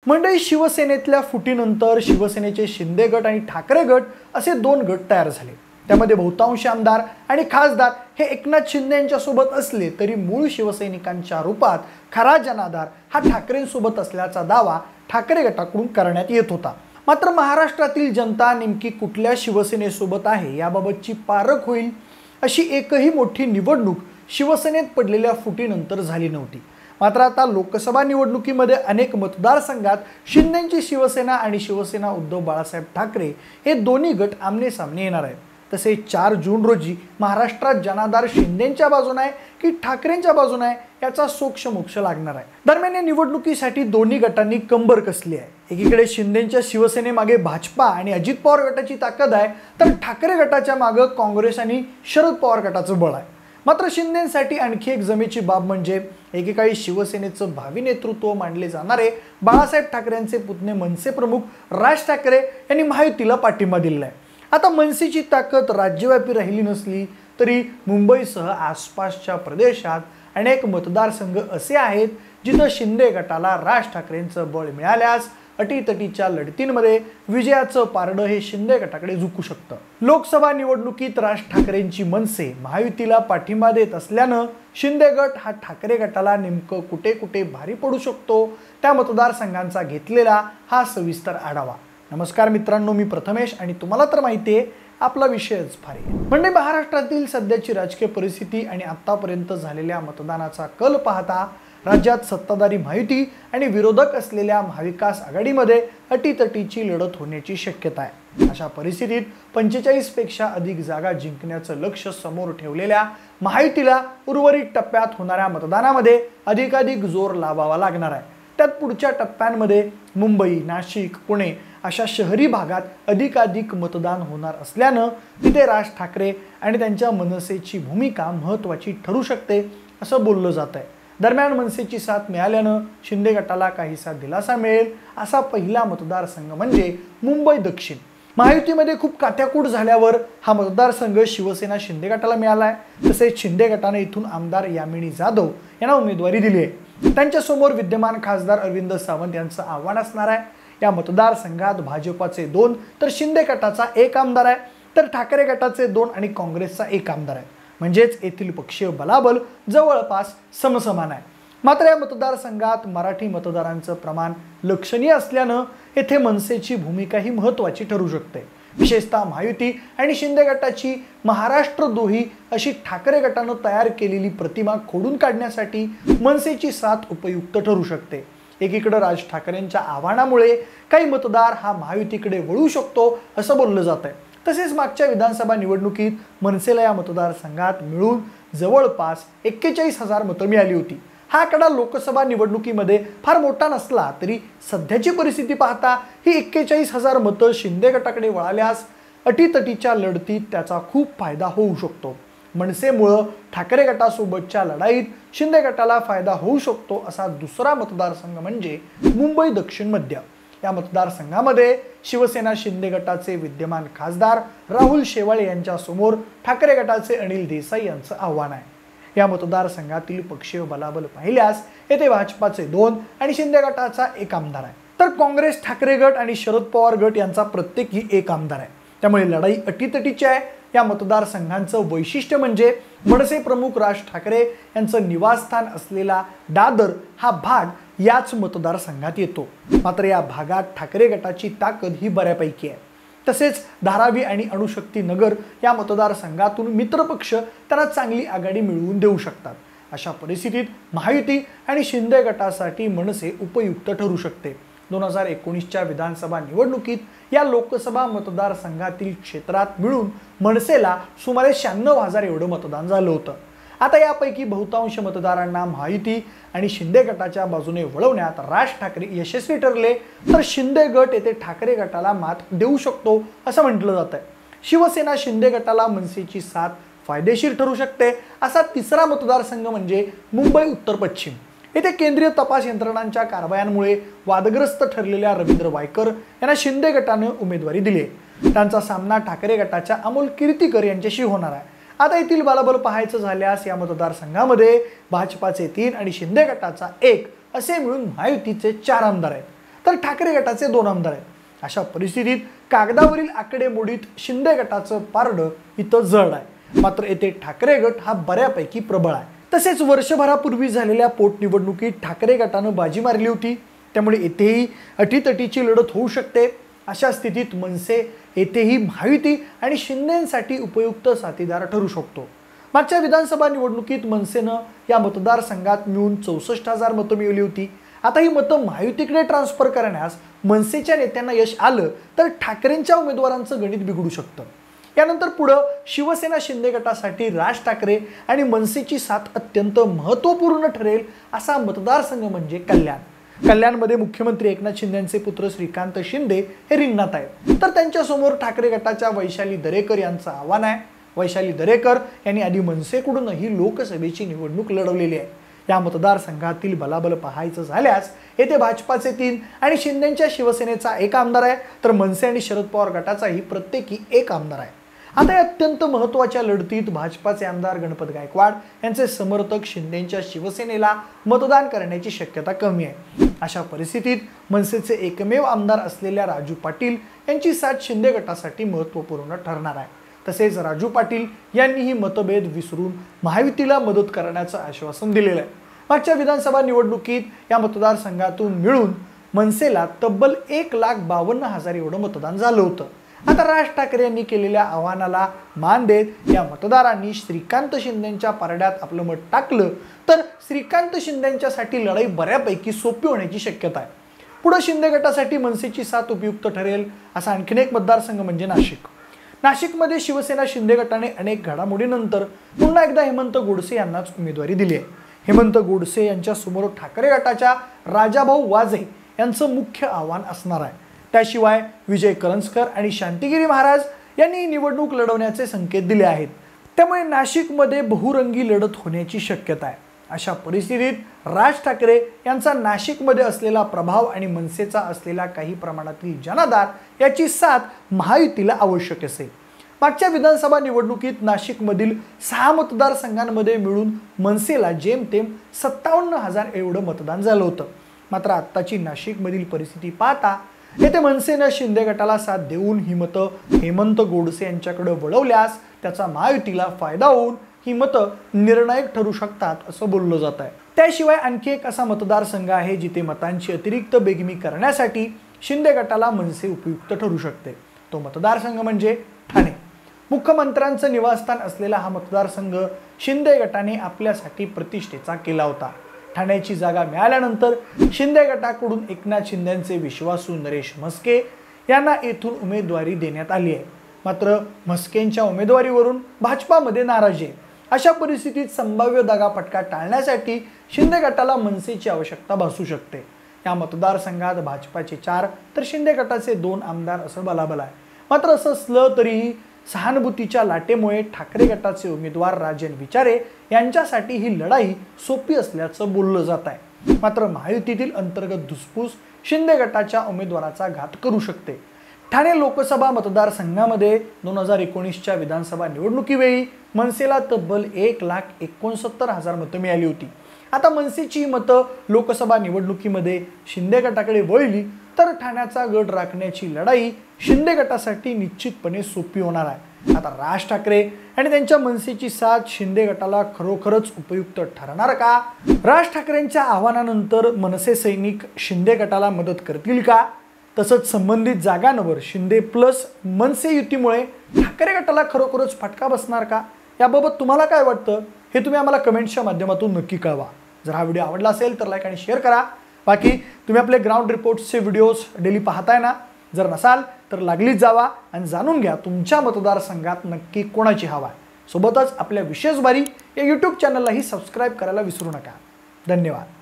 मंडळी, शिवसेनेतल्या फुटीनंतर शिवसेनेचे शिंदे गट आणि ठाकरे गट असे दोन गट तयार झाले। त्यामध्ये बहुतांश आमदार आणि खासदार हे एकनाथ शिंदे यांच्या सोबत असले तरी मूळ शिवसैनिकांच्या रूपात खरा जनाधार हा ठाकरेंसोबत असल्याचा दावा ठाकरे गटाकडून करण्यात येत होता। मात्र महाराष्ट्रातील जनता नेमकी कुठल्या शिवसेनेसोबत आहे याबाबतची पारख होईल अशी एकही मोठी निवडणूक शिवसेनेत पडलेल्या फुटीनंतर झाली नव्हती। मात्र आता लोकसभा निवडणुकीमध्ये अनेक मतदारसंघात शिंदेंची शिवसेना आणि शिवसेना उद्धव बाळासाहेब ठाकरे हे दोन्ही गट आमने सामने येणार आहेत। तसे 4 जून रोजी महाराष्ट्रात जनाधार शिंदेंच्या बाजूने आहे की ठाकरेंच्या बाजूने आहे याचा सोक्षमोक्ष लागणार आहे। दरम्यान या निवडणुकीसाठी दोन्ही गटांनी कंबर कसली आहे। एकीकडे शिंदेंच्या शिवसेनेमागे भाजपा आणि अजित पवार गटाची ताकद आहे, तर ठाकरे गटाच्या मागे काँग्रेस आणि शरद पवार गटाचं बळ आहे। मात्र शिंदेंसाठी आणखी एक जमेची बाब म्हणजे एकेकाळी शिवसेनेचं भावी नेतृत्व मानले जाणारे बाळासाहेब ठाकरेंचे पुतणे मनसे प्रमुख राज ठाकरे यांनी महायुतीला पाठिंबा दिला आहे। आता मनसेची ताकद राज्यव्यापी राहिली नसली तरी मुंबईसह आसपासच्या प्रदेशात अनेक मतदारसंघ असे आहेत जिथे शिंदे गटाला राज ठाकरेंचं बळ मिळाल्यास अटीतटीच्या लढतींमध्ये विजयाचं पारडं हे शिंदे गटाकडे झुकू शकतं। लोकसभा निवडणुकीत राज ठाकरेंची मनसे महायुतीला पाठिंबा देत असल्यानं शिंदे गट हा ठाकरे गटाला नेमकं कुठे कुठे भारी पडू शकतो त्या मतदारसंघांचा घेतलेला हा सविस्तर आढावा। नमस्कार मित्रांनो, मी प्रथमेश आणि तुम्हाला तर माहिती आहे आपला विषयच भारी आहे। म्हणजे महाराष्ट्रातील सध्याची राजकीय परिस्थिती आणि आतापर्यंत झालेल्या मतदानाचा कल पाहता राज्यात सत्ताधारी महायुती आणि विरोधक असलेल्या महाविकास आघाडीमध्ये अटीतटीची लढत होण्याची शक्यता आहे। अशा परिस्थितीत 45 पेक्षा अधिक जागा जिंकण्याचं लक्ष्य समोर ठेवलेल्या महायुतीला उर्वरित टप्प्यात होणाऱ्या मतदानामध्ये अधिकाधिक जोर लावावा लागणार आहे। त्यात पुढच्या टप्प्यांमध्ये मुंबई, नाशिक, पुणे अशा शहरी भागात अधिकाधिक मतदान होणार असल्यानं तिथे राज ठाकरे आणि त्यांच्या मनसेची भूमिका महत्त्वाची ठरू शकते असं बोललं जात आहे। दरम्यान मनसेची साथ मिळाल्यानं शिंदे गटाला काहीसा दिलासा मिळेल असा पहिला मतदारसंघ म्हणजे मुंबई दक्षिण। महायुतीमध्ये खूप कात्याकूट झाल्यावर हा मतदारसंघ शिवसेना शिंदे गटाला मिळाला आहे। तसेच शिंदे गटाने इथून आमदार यामिनी जाधव यांना उमेदवारी दिली आहे। त्यांच्यासमोर विद्यमान खासदार अरविंद सावंत यांचं आव्हान असणार आहे। या मतदारसंघात भाजपाचे 2 तर शिंदे गटाचा 1 आमदार आहे, तर ठाकरे गटाचे 2 आणि काँग्रेसचा 1 आमदार आहे। म्हणजेच येथील पक्षीय बलाबल जवळपास समसमान आहे। मात्र या मतदारसंघात मराठी मतदारांचं प्रमाण लक्षणीय असल्यानं येथे मनसेची भूमिका ही महत्त्वाची ठरू शकते। विशेषतः महायुती आणि शिंदे गटाची महाराष्ट्रद्रोही अशी ठाकरे गटानं तयार केलेली प्रतिमा खोडून काढण्यासाठी मनसेची साथ उपयुक्त ठरू शकते। एकीकडे राज ठाकरेंच्या आव्हानामुळे काही मतदार हा महायुतीकडे वळू शकतो असं बोललं जात आहे। तसेच मागच्या विधानसभा निवडणुकीत मनसेला या मतदारसंघात मिळून जवळपास 41,000 मतं मिळाली होती। हा आकडा लोकसभा निवडणुकीमध्ये फार मोठा नसला तरी सध्याची परिस्थिती पाहता ही 41,000 मतं शिंदे गटाकडे वळाल्यास अटीतटीच्या लढतीत त्याचा खूप फायदा होऊ शकतो। मनसेमुळे ठाकरे गटासोबतच्या लढाईत शिंदे गटाला फायदा होऊ शकतो असा दुसरा मतदारसंघ म्हणजे मुंबई दक्षिण मध्य। या मतदारसंघामध्ये शिवसेना शिंदे गटाचे विद्यमान खासदार राहुल शेवाळे यांच्या समोर ठाकरे गटाचे अनिल देसाई यांचं आव्हान आहे। या मतदारसंघातील पक्षीय बलाबल पाहिल्यास येथे भाजपाचे 2 आणि शिंदे गटाचा 1 आमदार आहे, तर काँग्रेस, ठाकरे गट आणि शरद पवार गट यांचा प्रत्येकी 1 आमदार आहे। त्यामुळे लढाई अटीतटीची आहे। या मतदारसंघांचं वैशिष्ट्य म्हणजे मनसे प्रमुख राज ठाकरे यांचं निवासस्थान असलेला दादर हा भाग याच मतदारसंघात येतो। मात्र या भागात ठाकरे गटाची ताकद ही बऱ्यापैकी आहे। तसेच धारावी आणि अणुशक्ती नगर या मतदारसंघातून मित्रपक्ष त्यांना चांगली आघाडी मिळवून देऊ शकतात। अशा परिस्थितीत महायुती आणि शिंदे गटासाठी मनसे उपयुक्त ठरू शकते। 2019च्या विधानसभा निवडणुकीत या लोकसभा मतदारसंघातील क्षेत्रात मिळून मनसेला सुमारे 96,000 एवढं मतदान झालं होतं। आता यापैकी बहुतांश मतदारांना महायुती आणि शिंदे गटाच्या बाजूने वळवण्यात राज ठाकरे यशस्वी ठरले, तर शिंदे गट येथे ठाकरे गटाला मात देऊ शकतो असं म्हटलं जात आहे। शिवसेना शिंदे गटाला मनसेची साथ फायदेशीर ठरू शकते। असा तिसरा मतदारसंघ म्हणजे मुंबई उत्तर पश्चिम। येथे केंद्रीय तपास यंत्रणांच्या कारवायांमुळे वादग्रस्त ठरलेल्या रवींद्र वायकर यांना शिंदे गटाने उमेदवारी दिली आहे। त्यांचा सामना ठाकरे गटाच्या अमोल कीर्तीकर यांच्याशी होणार आहे। आता येथील बलाबल पाहायचं झाल्यास या मतदारसंघामध्ये भाजपाचे 3 आणि शिंदे गटाचा 1 असे मिळून महायुतीचे 4 आमदार आहेत। तर ठाकरे गटाचे 2 आमदार आहेत। अशा परिस्थितीत कागदावरील आकडेमोडीत शिंदे गटाचं पारडं इथं जड आहे, मात्र येथे ठाकरे गट हा बऱ्यापैकी प्रबळ आहे। तसेच वर्षभरापूर्वी झालेल्या पोटनिवडणुकीत ठाकरे गटानं बाजी मारली होती, त्यामुळे येथेही अटीतटीची लढत होऊ शकते। अशा स्थितीत मनसे येथेही महायुती आणि शिंदेंसाठी उपयुक्त साथीदार ठरू शकतो। मागच्या विधानसभा निवडणुकीत मनसेनं या मतदारसंघात मिळून 64,000 मतं मिळवली होती। आता ही मतं महायुतीकडे ट्रान्सफर करण्यास मनसेच्या नेत्यांना यश आलं तर ठाकरेंच्या उमेदवारांचं गणित बिघडू शकतं। यानंतर पुढं शिवसेना शिंदे गटासाठी राज ठाकरे आणि मनसेची साथ अत्यंत महत्त्वपूर्ण ठरेल असा मतदारसंघ म्हणजे कल्याण। कल्याणमध्ये मुख्यमंत्री एकनाथ शिंदेंचे पुत्र श्रीकांत शिंदे हे रिंगणात आहेत, तर त्यांच्यासमोर ठाकरे गटाच्या वैशाली दरेकर यांचं आव्हान आहे। वैशाली दरेकर यांनी आधी मनसेकडूनही लोकसभेची निवडणूक लढवलेली आहे। या मतदारसंघातील बलाबल पाहायचं झाल्यास येथे भाजपाचे 3 आणि शिंदेंच्या शिवसेनेचा 1 आमदार आहे, तर मनसे आणि शरद पवार गटाचाही प्रत्येकी 1 आमदार आहे। आता या अत्यंत महत्त्वाच्या लढतीत भाजपाचे आमदार गणपत गायकवाड यांचे समर्थक शिंदेंच्या शिवसेनेला मतदान करण्याची शक्यता कमी आहे। अशा परिस्थितीत मनसेचे एकमेव आमदार असलेल्या राजू पाटील यांची साथ शिंदे गटासाठी महत्त्वपूर्ण ठरणार आहे। तसेच राजू पाटील यांनीही मतभेद विसरून महायुतीला मदत करण्याचं आश्वासन दिलेलं आहे। मागच्या विधानसभा निवडणुकीत या मतदारसंघातून मिळून मनसेला तब्बल 1,52,000 एवढं मतदान झालं होतं। आता राज ठाकरे यांनी केलेल्या आव्हानाला मान देत या मतदारांनी श्रीकांत शिंदेंच्या पारड्यात आपलं मत टाकलं तर श्रीकांत शिंदेंच्यासाठी लढाई बऱ्यापैकी सोपी होण्याची शक्यता आहे। पुढे शिंदे गटासाठी मनसेची साथ उपयुक्त ठरेल असा आणखीन एक मतदारसंघ म्हणजे नाशिक। नाशिकमध्ये शिवसेना शिंदे गटाने अनेक घडामोडीनंतर पुन्हा एकदा हेमंत गोडसे यांनाच उमेदवारी दिली आहे। हेमंत गोडसे यांच्या समोर ठाकरे गटाच्या राजाभाऊ वाजे यांचं मुख्य आव्हान असणार आहे। त्याशिवाय विजय करंजकर आणि शांतिगिरी महाराज यांनी निवडणूक लढवण्याचे संकेत दिले आहेत, त्यामुळे नाशिकमध्ये बहुरंगी लढत होण्याची शक्यता आहे। अशा परिस्थितीत राज ठाकरे यांचा नाशिकमध्ये असलेला प्रभाव आणि मनसेचा असलेला काही प्रमाणातील जनाधार याची साथ महायुतीला आवश्यक असेल। मागच्या विधानसभा निवडणुकीत नाशिकमधील 6 मतदारसंघांमध्ये मिळून मनसेला जेमतेम 57,000 एवढं मतदान झालं होतं। मात्र आत्ताची नाशिकमधील परिस्थिती पाहता येथे मनसेनं शिंदे गटाला साथ देऊन ही मतं हेमंत गोडसे यांच्याकडे वळवल्यास त्याचा महायुतीला फायदा होऊन ही मतं निर्णायक ठरू शकतात असं बोललं जात आहे। त्याशिवाय आणखी एक असा मतदारसंघ आहे जिथे मतांची अतिरिक्त बेगमी करण्यासाठी शिंदे गटाला मनसे उपयुक्त ठरू शकते। तो मतदारसंघ म्हणजे ठाणे। मुख्यमंत्र्यांचं निवासस्थान असलेला हा मतदारसंघ शिंदे गटाने आपल्यासाठी प्रतिष्ठेचा केला होता। ठाण्याची जागा मिळाल्यानंतर शिंदे गटाकडून एकनाथ शिंदेंचे विश्वासू नरेश म्हस्के यांना येथून उमेदवारी देण्यात आली आहे। मात्र म्हस्केंच्या उमेदवारीवरून भाजपामध्ये नाराजी आहे। अशा परिस्थितीत संभाव्य दगाफटका टाळण्यासाठी शिंदे गटाला मनसेची आवश्यकता भासू शकते। या मतदारसंघात भाजपाचे 4 तर शिंदे गटाचे 2 आमदार असं बलाबल आहे। मात्र असं असलं तरीही सहानुभूतीच्या लाटेमुळे ठाकरे गटाचे उमेदवार राजन विचारे यांच्यासाठी ही लढाई सोपी असल्याचं बोललं जात आहे। मात्र महायुतीतील अंतर्गत धुसफूस शिंदे गटाच्या उमेदवाराचा घात करू शकते। ठाणे लोकसभा मतदारसंघामध्ये 2019च्या विधानसभा निवडणुकीवेळी मनसेला तब्बल 1,69,000 मतं मिळाली होती। आता मनसेची मतं लोकसभा निवडणुकीमध्ये शिंदे गटाकडे वळली तर ठाण्याचा गड राखण्याची लढाई शिंदे गटासाठी निश्चितपणे सोपी होणार आहे। आता राज ठाकरे आणि त्यांच्या मनसेची साथ शिंदे गटाला खरोखरच उपयुक्त ठरणार का? राज ठाकरेंच्या आव्हानानंतर मनसे सैनिक शिंदे गटाला मदत करतील का? तसंच संबंधित जागांवर शिंदे प्लस मनसे युतीमुळे ठाकरे गटाला खरोखरच फटका बसणार का? याबाबत तुम्हाला काय वाटतं हे तुम्ही आम्हाला कमेंट्सच्या माध्यमातून नक्की कळवा। जर हा व्हिडिओ आवडला असेल तर लाईक आणि शेअर करा। बाकी तुम्ही आपले ग्राउंड रिपोर्ट्सचे व्हिडिओज डेली पाहताय ना? जर नसाल तर लागलीच जावा आणि जाणून घ्या तुमच्या मतदारसंघात नक्की कोणाची हवा आहे। सोबतच आपल्या विशेष बारी या यूट्यूब चॅनललाही सबस्क्राईब करायला विसरू नका। धन्यवाद।